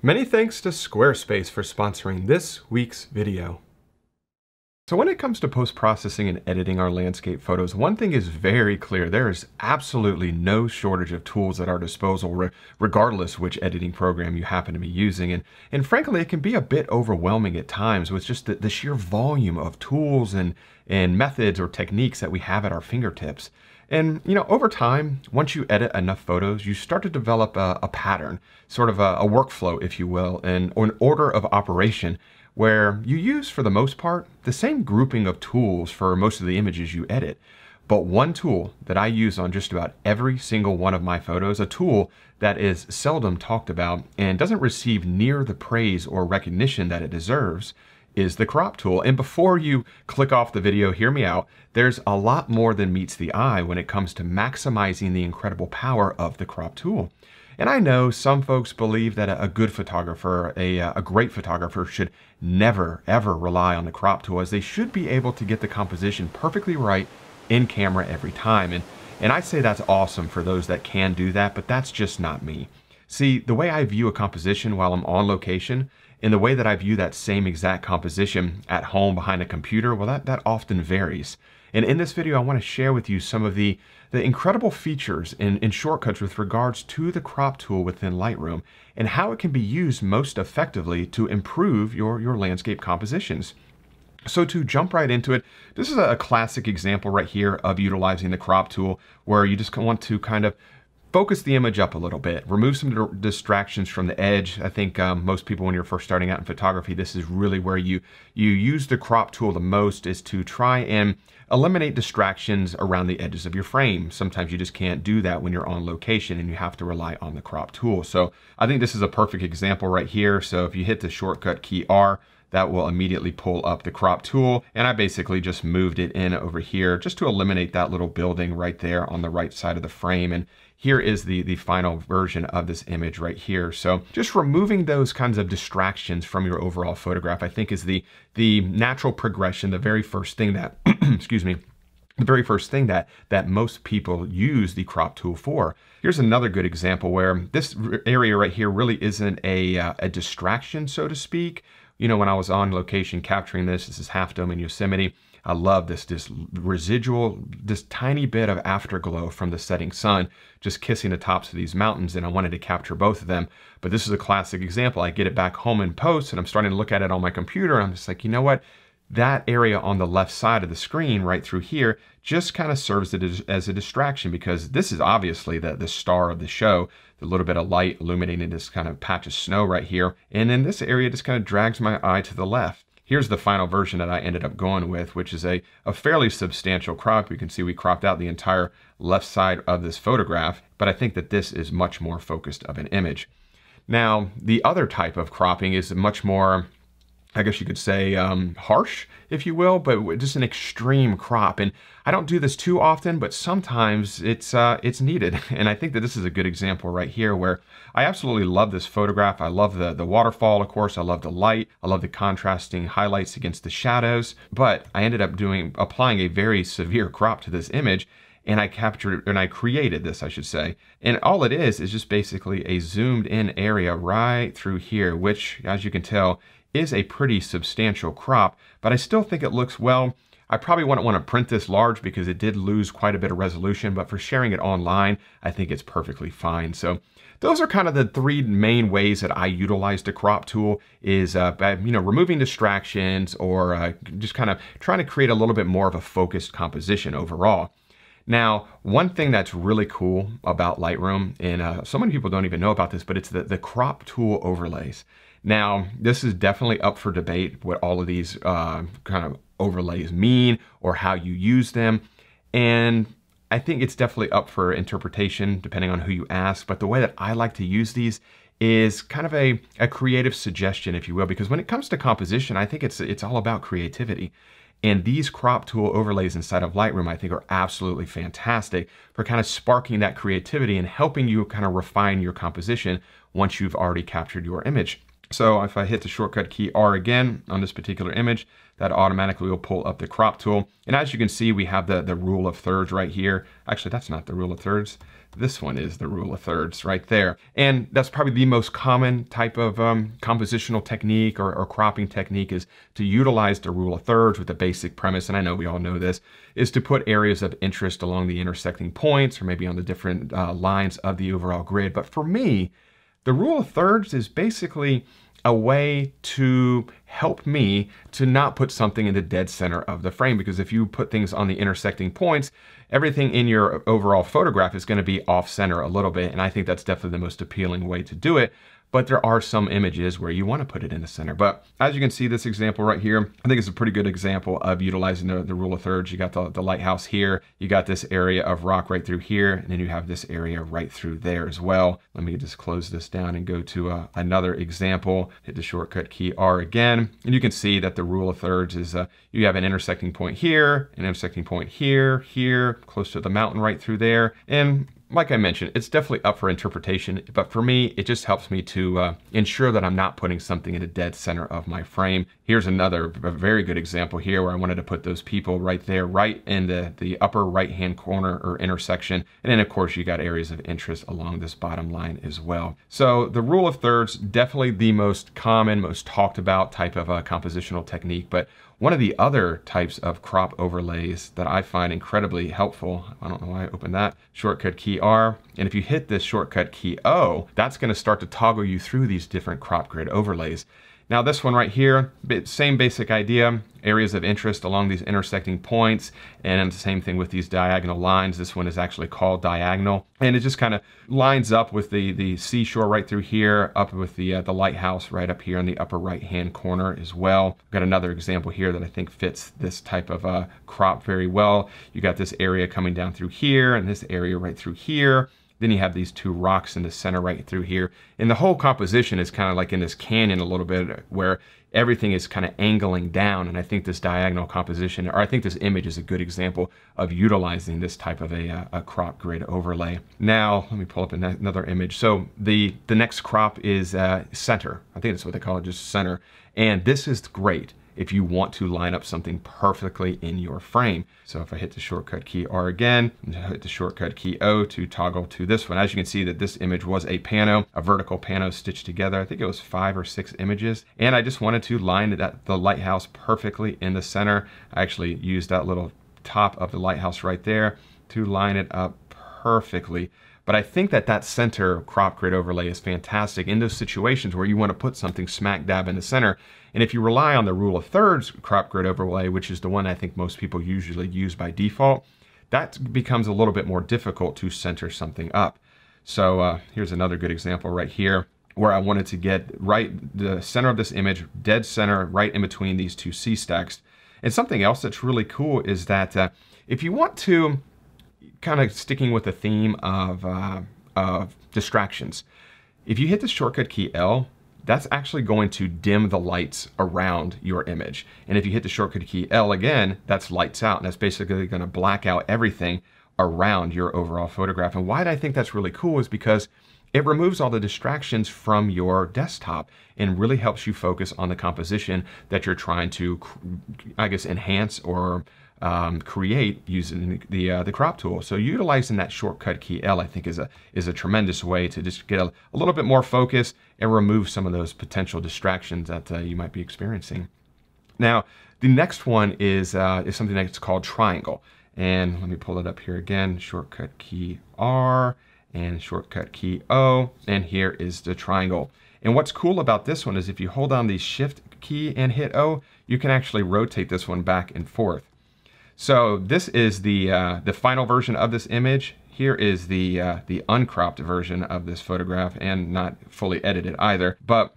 Many thanks to Squarespace for sponsoring this week's video. So when it comes to post-processing and editing our landscape photos, one thing is very clear. There is absolutely no shortage of tools at our disposal, regardless which editing program you happen to be using. And frankly, it can be a bit overwhelming at times with just the sheer volume of tools and methods or techniques that we have at our fingertips. And over time, once you edit enough photos, you start to develop a pattern, sort of a workflow, if you will, or an order of operation, where you use, for the most part, the same grouping of tools for most of the images you edit. But one tool that I use on just about every single one of my photos, a tool that is seldom talked about and doesn't receive near the praise or recognition that it deserves, is the crop tool. And before you click off the video, hear me out. There's a lot more than meets the eye when it comes to maximizing the incredible power of the crop tool. And I know some folks believe that a good photographer, a great photographer, should never, ever rely on the crop tool, as they should be able to get the composition perfectly right in camera every time. And I say that's awesome for those that can do that, but that's just not me. See, the way I view a composition while I'm on location, and the way that I view that same exact composition at home behind a computer, well, that often varies. And in this video, I want to share with you some of the incredible features and shortcuts with regards to the crop tool within Lightroom and how it can be used most effectively to improve your landscape compositions. So to jump right into it, this is a classic example right here of utilizing the crop tool, where you just want to kind of focus the image up a little bit, remove some distractions from the edge. I think most people, when you're first starting out in photography, this is really where you use the crop tool the most, is to try and eliminate distractions around the edges of your frame. Sometimes you just can't do that when you're on location and you have to rely on the crop tool. So I think this is a perfect example right here. So if you hit the shortcut key R, that will immediately pull up the crop tool. And I basically just moved it in over here just to eliminate that little building right there on the right side of the frame. And here is the final version of this image right here. So just removing those kinds of distractions from your overall photograph, I think, is the natural progression, the very first thing that, excuse me, the very first thing that most people use the crop tool for. Here's another good example where this area right here really isn't a distraction, so to speak. When I was on location capturing this is Half Dome in Yosemite. I love this residual, this tiny bit of afterglow from the setting sun just kissing the tops of these mountains, and I wanted to capture both of them. But this is a classic example. I get it back home in post and I'm starting to look at it on my computer, and I'm just like, you know what? That area on the left side of the screen right through here just kind of serves as a distraction, because this is obviously the star of the show, the little bit of light illuminating this kind of patch of snow right here. And then this area just kind of drags my eye to the left. Here's the final version that I ended up going with, which is a fairly substantial crop. You can see we cropped out the entire left side of this photograph, but I think that this is much more focused of an image. Now, the other type of cropping is much more, I guess you could say, harsh, if you will, but just an extreme crop. And I don't do this too often, but sometimes it's needed. And I think that this is a good example right here, where I absolutely love this photograph. I love the waterfall, of course. I love the light. I love the contrasting highlights against the shadows. But I ended up applying a very severe crop to this image. And I created this, I should say. And all it is just basically a zoomed in area right through here, which, as you can tell, is a pretty substantial crop, but I still think it looks well. I probably wouldn't want to print this large because it did lose quite a bit of resolution, but for sharing it online, I think it's perfectly fine. So those are kind of the three main ways that I utilize the crop tool, is removing distractions, or just kind of trying to create a little bit more of a focused composition overall. Now, one thing that's really cool about Lightroom, and so many people don't even know about this, but it's the crop tool overlays. Now, this is definitely up for debate, what all of these kind of overlays mean or how you use them. And I think it's definitely up for interpretation depending on who you ask. But the way that I like to use these is kind of a creative suggestion, if you will, because when it comes to composition, I think it's all about creativity. And these crop tool overlays inside of Lightroom, I think, are absolutely fantastic for kind of sparking that creativity and helping you kind of refine your composition once you've already captured your image. So if I hit the shortcut key R again on this particular image, that automatically will pull up the crop tool. And as you can see, we have the rule of thirds right here. Actually, that's not the rule of thirds. This one is the rule of thirds right there. And that's probably the most common type of compositional technique or cropping technique, is to utilize the rule of thirds with the basic premise, and I know we all know this, is to put areas of interest along the intersecting points or maybe on the different lines of the overall grid. But for me, the rule of thirds is basically a way to help me to not put something in the dead center of the frame, because if you put things on the intersecting points, everything in your overall photograph is going to be off center a little bit, and I think that's definitely the most appealing way to do it. But there are some images where you want to put it in the center. But as you can see, this example right here, I think it's a pretty good example of utilizing the rule of thirds. You got the lighthouse here, you got this area of rock right through here, and then you have this area right through there as well. Let me just close this down and go to another example. Hit the shortcut key R again, and you can see that the rule of thirds is you have an intersecting point here, an intersecting point here, here, close to the mountain right through there, and like I mentioned, it's definitely up for interpretation, but for me, it just helps me to ensure that I'm not putting something in the dead center of my frame. Here's a very good example here where I wanted to put those people right there, right in the upper right-hand corner or intersection. And then of course, you got areas of interest along this bottom line as well. So the rule of thirds, definitely the most common, most talked about type of compositional technique. But one of the other types of crop overlays that I find incredibly helpful, I don't know why I opened that, shortcut key R, and if you hit this shortcut key O, that's going to start to toggle you through these different crop grid overlays. Now this one right here, same basic idea, areas of interest along these intersecting points, and the same thing with these diagonal lines. This one is actually called diagonal, and it just kind of lines up with the seashore right through here, up with the lighthouse right up here in the upper right hand corner as well. I've got another example here that I think fits this type of crop very well. You got this area coming down through here and this area right through here. Then you have these two rocks in the center right through here. And the whole composition is kind of like in this canyon a little bit where everything is kind of angling down. And I think this diagonal composition, or I think this image is a good example of utilizing this type of a crop grid overlay. Now, let me pull up another image. So the next crop is center. I think that's what they call it, just center. And this is great if you want to line up something perfectly in your frame. So if I hit the shortcut key R again, and hit the shortcut key O to toggle to this one, as you can see that this image was a pano, a vertical pano stitched together. I think it was 5 or 6 images. And I just wanted to line the lighthouse perfectly in the center. I actually used that little top of the lighthouse right there to line it up perfectly. But I think that center crop grid overlay is fantastic in those situations where you want to put something smack dab in the center. And if you rely on the rule of thirds crop grid overlay, which is the one I think most people usually use by default, that becomes a little bit more difficult to center something up. So here's another good example right here where I wanted to get right the center of this image, dead center, right in between these two C stacks. And something else that's really cool is that if you want to, kind of sticking with the theme of distractions, if you hit the shortcut key L, that's actually going to dim the lights around your image. And if you hit the shortcut key L again, that's lights out, and that's basically going to black out everything around your overall photograph. And why I think that's really cool is because it removes all the distractions from your desktop and really helps you focus on the composition that you're trying to, I guess, enhance or create using the crop tool. So utilizing that shortcut key L, I think, is a tremendous way to just get a little bit more focus and remove some of those potential distractions that you might be experiencing. Now, the next one is something that's called triangle. And let me pull it up here again, shortcut key R and shortcut key O, and here is the triangle. And what's cool about this one is if you hold down the shift key and hit O, you can actually rotate this one back and forth. So this is the final version of this image. Here is the uncropped version of this photograph, and not fully edited either. But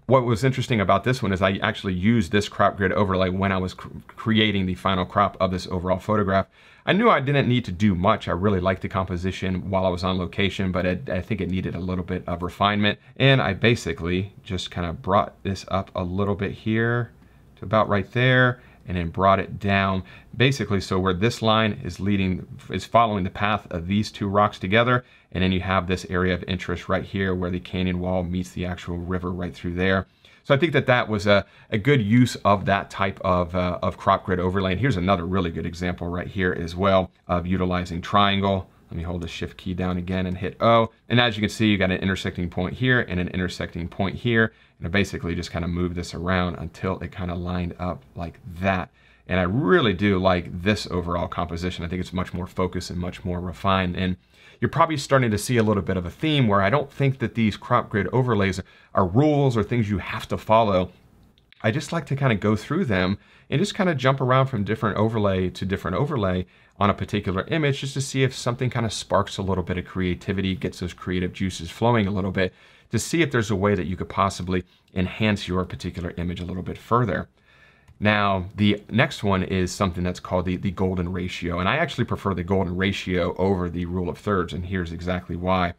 what was interesting about this one is I actually used this crop grid overlay when I was creating the final crop of this overall photograph. I knew I didn't need to do much. I really liked the composition while I was on location, but I think it needed a little bit of refinement. And I basically just kind of brought this up a little bit here to about right there, and then brought it down basically so where this line is following the path of these two rocks together, and then you have this area of interest right here where the canyon wall meets the actual river right through there. So I think that was a good use of that type of crop grid overlay. And here's another really good example right here as well of utilizing triangle. Let me hold the shift key down again and hit O. And as you can see, you got an intersecting point here and an intersecting point here. And I basically just kind of move this around until it kind of lined up like that. And I really do like this overall composition. I think it's much more focused and much more refined. And you're probably starting to see a little bit of a theme where I don't think that these crop grid overlays are rules or things you have to follow. I just like to kind of go through them and just kind of jump around from different overlay to different overlay on a particular image just to see if something kind of sparks a little bit of creativity, gets those creative juices flowing a little bit, to see if there's a way that you could possibly enhance your particular image a little bit further. Now, the next one is something that's called the golden ratio. And I actually prefer the golden ratio over the rule of thirds. And here's exactly why.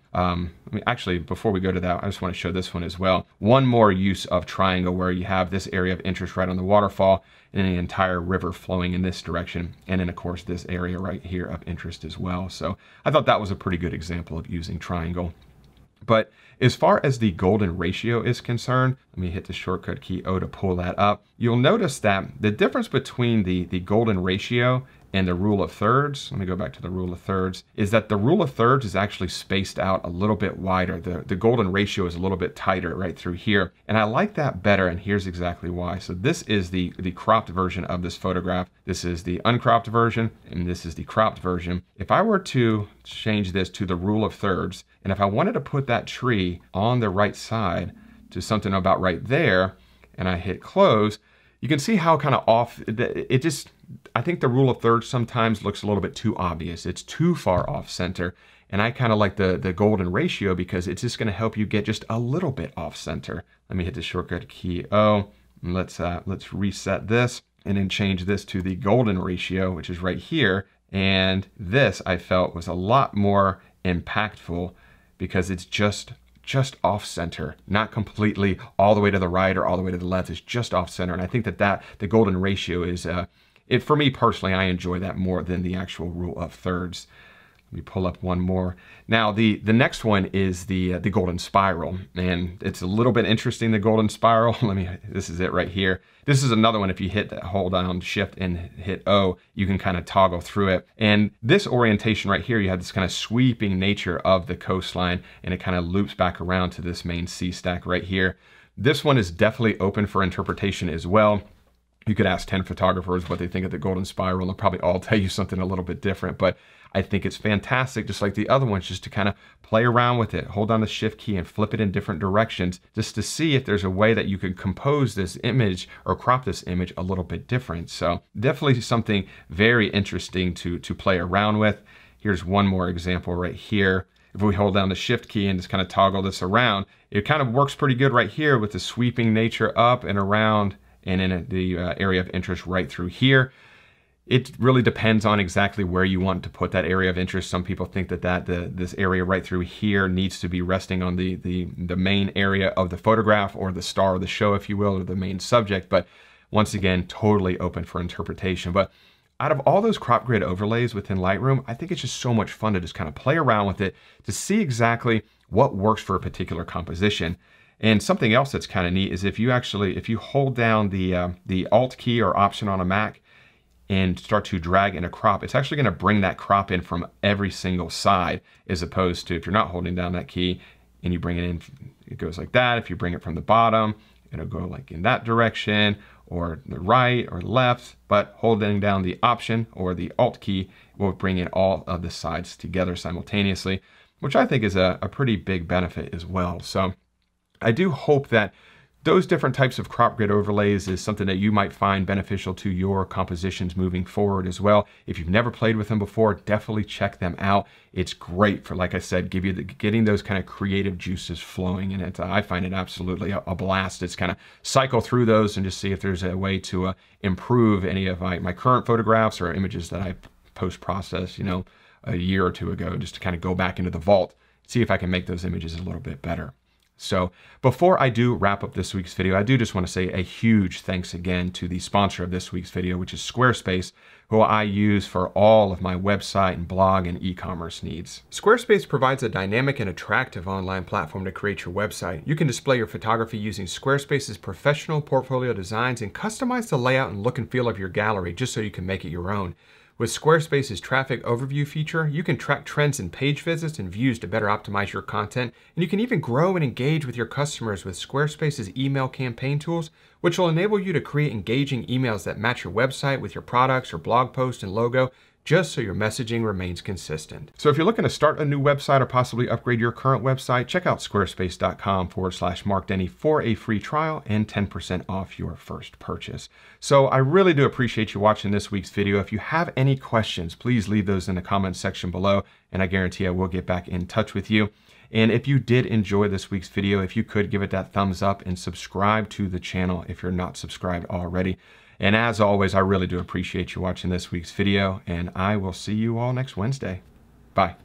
Actually, before we go to that, I just want to show this one as well. One more use of triangle where you have this area of interest right on the waterfall and the entire river flowing in this direction. And then, of course, this area right here of interest as well. So I thought that was a pretty good example of using triangle. But as far as the golden ratio is concerned, let me hit the shortcut key O to pull that up. You'll notice that the difference between the golden ratio and the rule of thirds, let me go back to the rule of thirds, is that the rule of thirds is actually spaced out a little bit wider. The golden ratio is a little bit tighter right through here. And I like that better, and here's exactly why. So this is the cropped version of this photograph. This is the uncropped version, and this is the cropped version. If I were to change this to the rule of thirds, and if I wanted to put that tree on the right side to something about right there, and I hit close, you can see how kind of off, it just, I think the rule of thirds sometimes looks a little bit too obvious. It's too far off center. And I kind of like the golden ratio because it's just going to help you get just a little bit off center. Let me hit the shortcut key O. And let's reset this and then change this to the golden ratio, which is right here. And this I felt was a lot more impactful because it's just off center, not completely all the way to the right or all the way to the left. It's just off center. And I think that the golden ratio is, for me personally, I enjoy that more than the actual rule of thirds. Let me pull up one more. Now, the next one is the golden spiral, and it's a little bit interesting, the golden spiral. This is it right here. This is another one. If you hold down shift and hit O, you can kind of toggle through it. And this orientation right here, you have this kind of sweeping nature of the coastline, and it kind of loops back around to this main sea stack right here. This one is definitely open for interpretation as well. You could ask 10 photographers what they think of the golden spiral, and they'll probably all tell you something a little bit different, but I think it's fantastic, just like the other ones, just to kind of play around with it, hold down the shift key and flip it in different directions, just to see if there's a way that you could compose this image or crop this image a little bit different. So definitely something very interesting to play around with. Here's one more example right here. If we hold down the shift key and just kind of toggle this around, it kind of works pretty good right here with the sweeping nature up and around and in the area of interest right through here. It really depends on exactly where you want to put that area of interest. Some people think that this area right through here needs to be resting on the main area of the photograph, or the star of the show, if you will, or the main subject. But once again, totally open for interpretation. But out of all those crop grid overlays within Lightroom, I think it's just so much fun to just kind of play around with it to see exactly what works for a particular composition. And something else that's kind of neat is if you hold down the Alt key or Option on a Mac and start to drag in a crop, it's actually going to bring that crop in from every single side, as opposed to if you're not holding down that key and you bring it in, it goes like that. If you bring it from the bottom, it'll go like in that direction, or the right or left. But holding down the Option or the Alt key will bring in all of the sides together simultaneously, which I think is a pretty big benefit as well. So I do hope that those different types of crop grid overlays is something that you might find beneficial to your compositions moving forward as well. If you've never played with them before, definitely check them out. It's great for, like I said, getting those kind of creative juices flowing in it. I find it absolutely a blast. It's kind of cycle through those and just see if there's a way to improve any of my current photographs or images that I post-processed, a year or two ago, just to kind of go back into the vault, see if I can make those images a little bit better. So before I do wrap up this week's video, I do just want to say a huge thanks again to the sponsor of this week's video, which is Squarespace, who I use for all of my website and blog and e-commerce needs. Squarespace provides a dynamic and attractive online platform to create your website. You can display your photography using Squarespace's professional portfolio designs and customize the layout and look and feel of your gallery just so you can make it your own. With Squarespace's traffic overview feature, you can track trends in page visits and views to better optimize your content, and you can even grow and engage with your customers with Squarespace's email campaign tools, which will enable you to create engaging emails that match your website with your products or blog post and logo, just so your messaging remains consistent. So if you're looking to start a new website or possibly upgrade your current website, check out squarespace.com/Mark Denney for a free trial and 10% off your first purchase. So I really do appreciate you watching this week's video. If you have any questions, please leave those in the comments section below, and I guarantee I will get back in touch with you. And if you did enjoy this week's video, if you could give it that thumbs up and subscribe to the channel if you're not subscribed already. And as always, I really do appreciate you watching this week's video, and I will see you all next Wednesday. Bye.